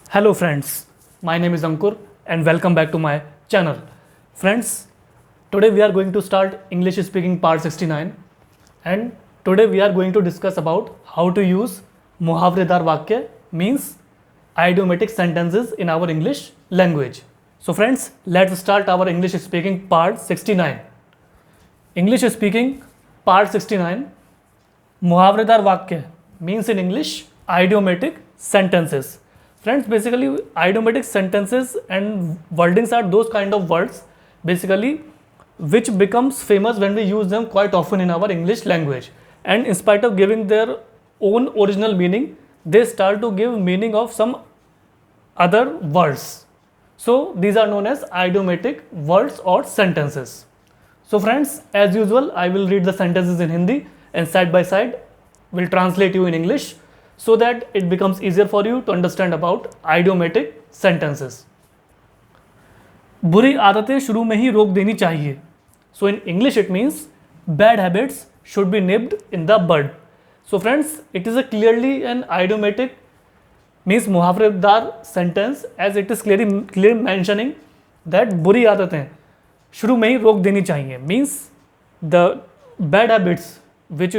Hello friends, my name is Ankur and welcome back to my channel. Friends, today we are going to start English speaking part 69 and today we are going to discuss about how to use muhavredar vakya means idiomatic sentences in our English language. So friends, let's start our English speaking part 69. English speaking part 69 muhavredar vakya means in English idiomatic sentences. Friends, basically idiomatic sentences and wordings are those kind of words basically which becomes famous when we use them quite often in our English language, and in spite of giving their own original meaning they start to give meaning of some other words. So these are known as idiomatic words or sentences. So friends, as usual I will read the sentences in Hindi and side by side will translate you in English so that it becomes easier for you to understand about idiomatic sentences. बुरी आदतें शुरू में ही रोक देनी चाहिए. So in English it means bad habits should be nipped in the bud. So friends, it is a clearly an idiomatic means मुहावरेदार sentence as it is clearly mentioning that बुरी आदतें शुरू में ही रोक देनी चाहिए means the bad habits which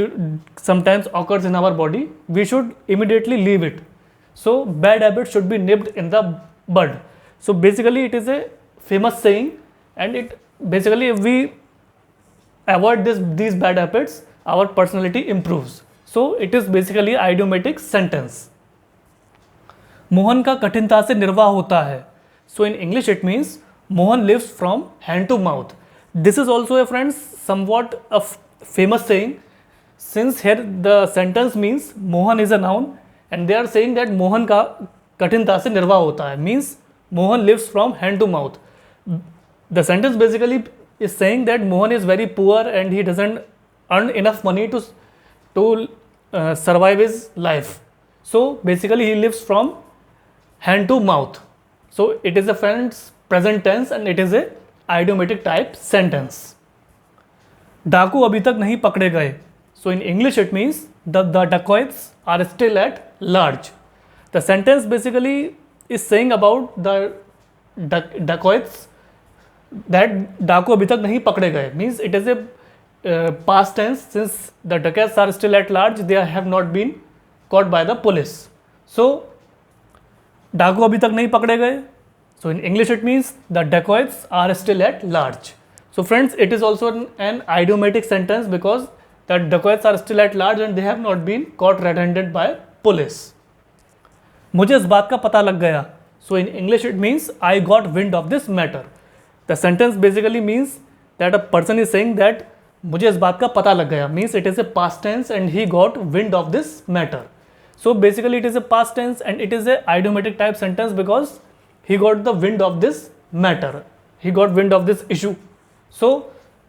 sometimes occurs in our body we should immediately leave it. So bad habits should be nipped in the bud. So basically it is a famous saying, and it basically if we avoid these bad habits our personality improves. So it is basically idiomatic sentence. Mohan का कठिनता से निर्वाह होता है. So in English it means Mohan lives from hand to mouth. This is also a friends somewhat a famous saying, since here the sentence means Mohan is a noun and they are saying that Mohan का कठिनता से निर्वाह होता है means Mohan lives from hand to mouth. The sentence basically is saying that Mohan is very poor and he doesn't earn enough money to survive his life. So basically he lives from hand to mouth. So it is a friends present tense and it is a idiomatic type sentence. डाकू अभी तक नहीं पकड़े गए. So in English it means the dacoits are still at large. The sentence basically is saying about the dacoits that डाकू अभी तक नहीं पकड़े गए means it is a past tense, since the dacoits are still at large they have not been caught by the police. So डाकू अभी तक नहीं पकड़े गए. So in English it means the dacoits are still at large. So friends, it is also an idiomatic sentence because the dacoits are still at large and they have not been caught red-handed by police. मुझे इस बात का पता लग गया. So in English it means I got wind of this matter. The sentence basically means that a person is saying that मुझे इस बात का पता लग गया means it is a past tense and he got wind of this matter. So basically it is a past tense and it is a idiomatic type sentence because he got the wind of this matter. He got wind of this issue. So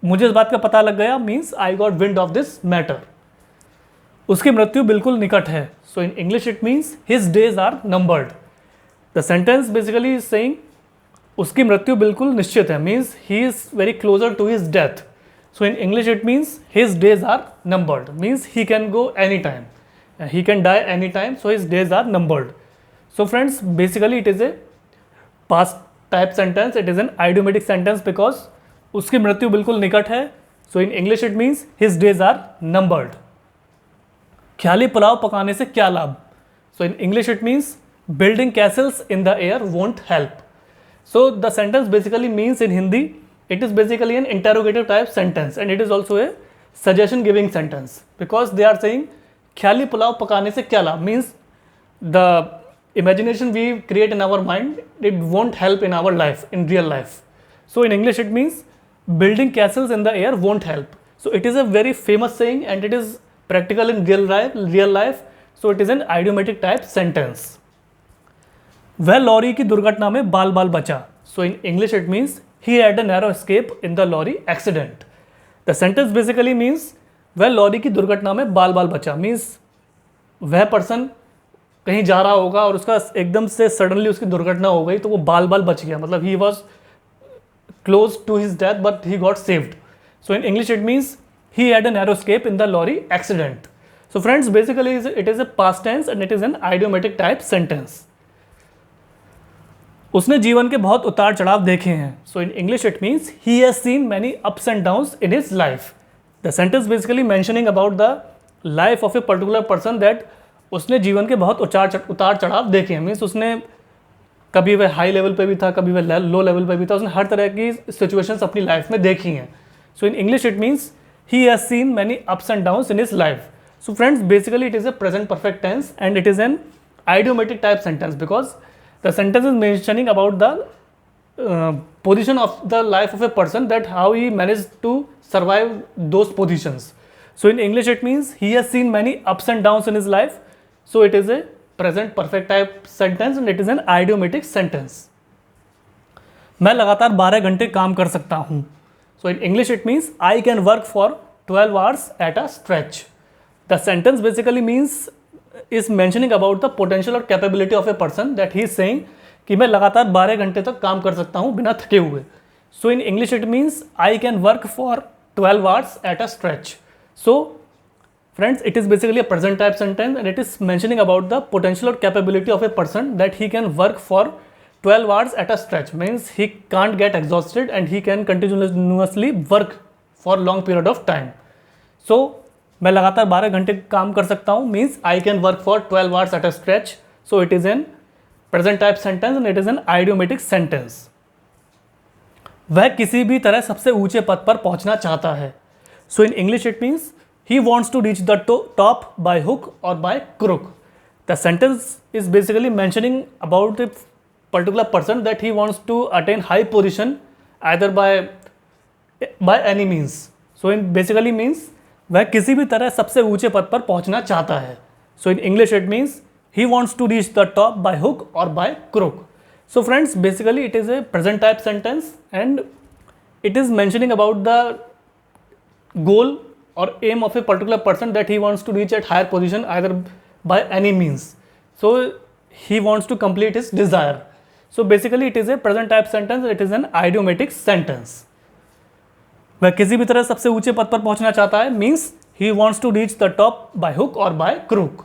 मुझे इस बात का पता लग गया means I got wind of this matter. उसकी मृत्यु बिल्कुल निकट है. So in English it means his days are numbered. The sentence basically is saying उसकी मृत्यु बिल्कुल निश्चित है means he is very closer to his death. So in English it means his days are numbered means he can go anytime. He can die anytime, so his days are numbered. So friends, basically it is a past type sentence. It is an idiomatic sentence because उसकी मृत्यु बिल्कुल निकट है. So in English it means his days are numbered. ख्याली पुलाव पकाने से क्या लाभ. So in English it means building castles in the air won't help. So the sentence basically means in Hindi it is basically an interrogative type sentence and it is also a suggestion giving sentence because they are saying ख्याली पुलाव पकाने से क्या लाभ means the imagination we create in our mind it won't help in our life, in real life. So in English it means building castles in the air won't help. So it is a very famous saying and it is practical in real life. So it is an idiomatic type sentence. वह lorry की दुर्घटना में बाल बाल बचा. So in English it means he had a narrow escape in the lorry accident. The sentence basically means वह lorry की दुर्घटना में बाल बाल बचा means वह पर्सन कहीं जा रहा होगा और उसका एकदम से सडनली उसकी दुर्घटना हो गई तो वो बाल बाल बच गया, मतलब he was close to his death but he got saved. So in English it means he had a narrow escape in the lorry accident. So friends, basically it is a past tense and it is an idiomatic type sentence. उसने जीवन के बहुत उतार चढ़ाव देखे हैं. So in English it means he has seen many ups and downs in his life. The sentence basically mentioning about the life of a particular person that उसने जीवन के बहुत उतार चढ़ाव देखे हैं. मीन्स उसने कभी वह हाई लेवल पे भी था, कभी वह लो लेवल पे भी था, उसने हर तरह की सिचुएशंस अपनी लाइफ में देखी हैं. So in English it means he has seen many ups and downs in his life. So friends, basically it is a present perfect tense and it is an idiomatic type sentence because the sentence is mentioning about the position of the life of a person, that how he managed to survive those positions. So in English it means he has seen many ups and downs in his life. So it is a present perfect type sentence and it is an idiomatic sentence. मैं लगातार 12 घंटे काम कर सकता हूँ. So in English it means I can work for 12 hours at a stretch. The sentence basically means is mentioning about the potential or capability of a person, that he is saying कि मैं लगातार 12 घंटे तक काम कर सकता हूँ बिना थके हुए. So in English it means I can work for 12 hours at a stretch. So friends, it is basically a present type sentence and it is mentioning about the potential or capability of a person that he can work for 12 hours at a stretch. Means he can't get exhausted and he can continuously work for long period of time. So मैं लगातार 12 घंटे काम कर सकता हूँ means I can work for 12 hours at a stretch. So it is an present type sentence and it is an idiomatic sentence. वह किसी भी तरह सबसे ऊंचे पद पर पहुंचना चाहता है. So in English it means he wants to reach the top by hook or by crook. The sentence is basically mentioning about the particular person that he wants to attain high position either by any means. So in basically means वह किसी भी तरह सबसे ऊंचे पद पर पहुंचना चाहता है. So in English it means he wants to reach the top by hook or by crook. So friends, basically it is a present type sentence and it is mentioning about the goal or aim of a particular person that he wants to reach at higher position either by any means. So he wants to complete his desire. So basically it is a present type sentence, it is an idiomatic sentence. वह किसी भी तरह सबसे ऊंचे पद पर पहुंचना चाहता है means he wants to reach the top by hook or by crook.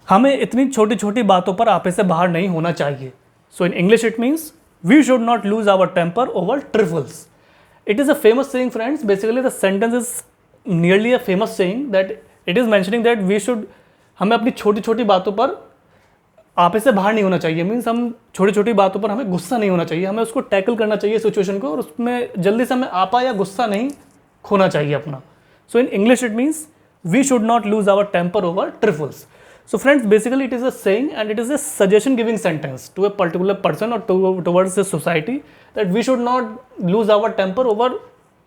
हमें इतनी छोटी छोटी बातों पर आपे से बाहर नहीं होना चाहिए. So in English it means we should not lose our temper over trifles. It is a famous saying friends. Basically the sentence is nearly a famous saying that it is mentioning that we should, हमें अपनी छोटी छोटी बातों पर आपे से बाहर नहीं होना चाहिए. मीन्स हम छोटी छोटी बातों पर हमें गुस्सा नहीं होना चाहिए, हमें उसको टैकल करना चाहिए सिचुएशन को और उसमें जल्दी से हमें आपा या गुस्सा नहीं खोना चाहिए अपना. So in English it means we should not lose our temper over trifles. So friends, basically it is a saying and it is a suggestion giving sentence to a particular person और towards the society that we should not lose our temper over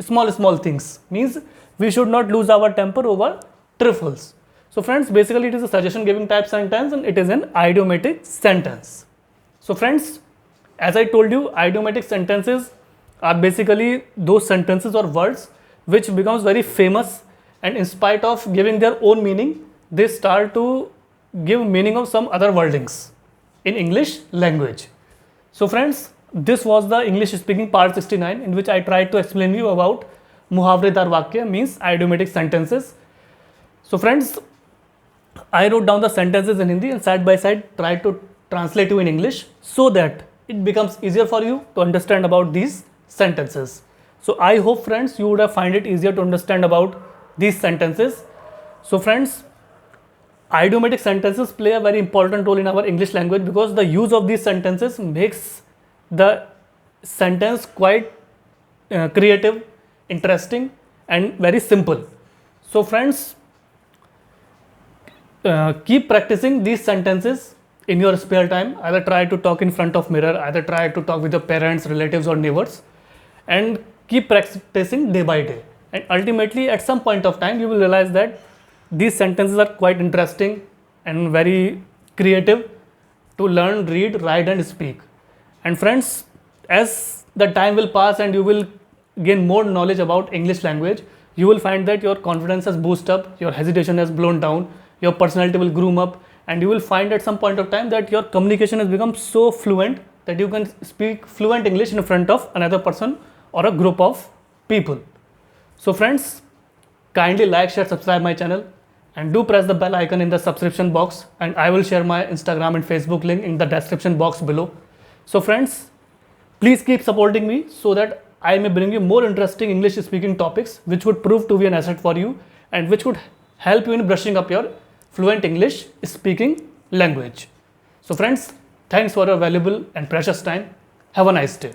small things. Means we should not lose our temper over trifles. So friends, basically it is a suggestion giving type sentence and it is an idiomatic sentence. So friends, as I told you, idiomatic sentences are basically those sentences or words which becomes very famous and in spite of giving their own meaning, they start to give meaning of some other wordings in English language. So friends, this was the English speaking part 69 in which I tried to explain you about मुहावरेदार वाक्य means idiomatic sentences. So friends, I wrote down the sentences in Hindi and side by side tried to translate you in English so that it becomes easier for you to understand about these sentences. So I hope friends you would have find it easier to understand about these sentences. So friends, idiomatic sentences play a very important role in our English language because the use of these sentences makes the sentence quite creative, interesting and very simple. So friends, keep practicing these sentences in your spare time. Either try to talk in front of mirror, either try to talk with your parents, relatives or neighbors, and keep practicing day by day. And ultimately at some point of time you will realize that these sentences are quite interesting and very creative to learn, read, write and speak. And friends, as the time will pass and you will gain more knowledge about English language, you will find that your confidence has boosted up, your hesitation has blown down, your personality will groom up, and you will find at some point of time that your communication has become so fluent that you can speak fluent English in front of another person or a group of people. So friends, kindly like, share, subscribe my channel and do press the bell icon in the subscription box, and I will share my Instagram and Facebook link in the description box below. So friends, please keep supporting me so that I may bring you more interesting English speaking topics which would prove to be an asset for you and which would help you in brushing up your fluent English speaking language. So friends, thanks for your valuable and precious time. Have a nice day.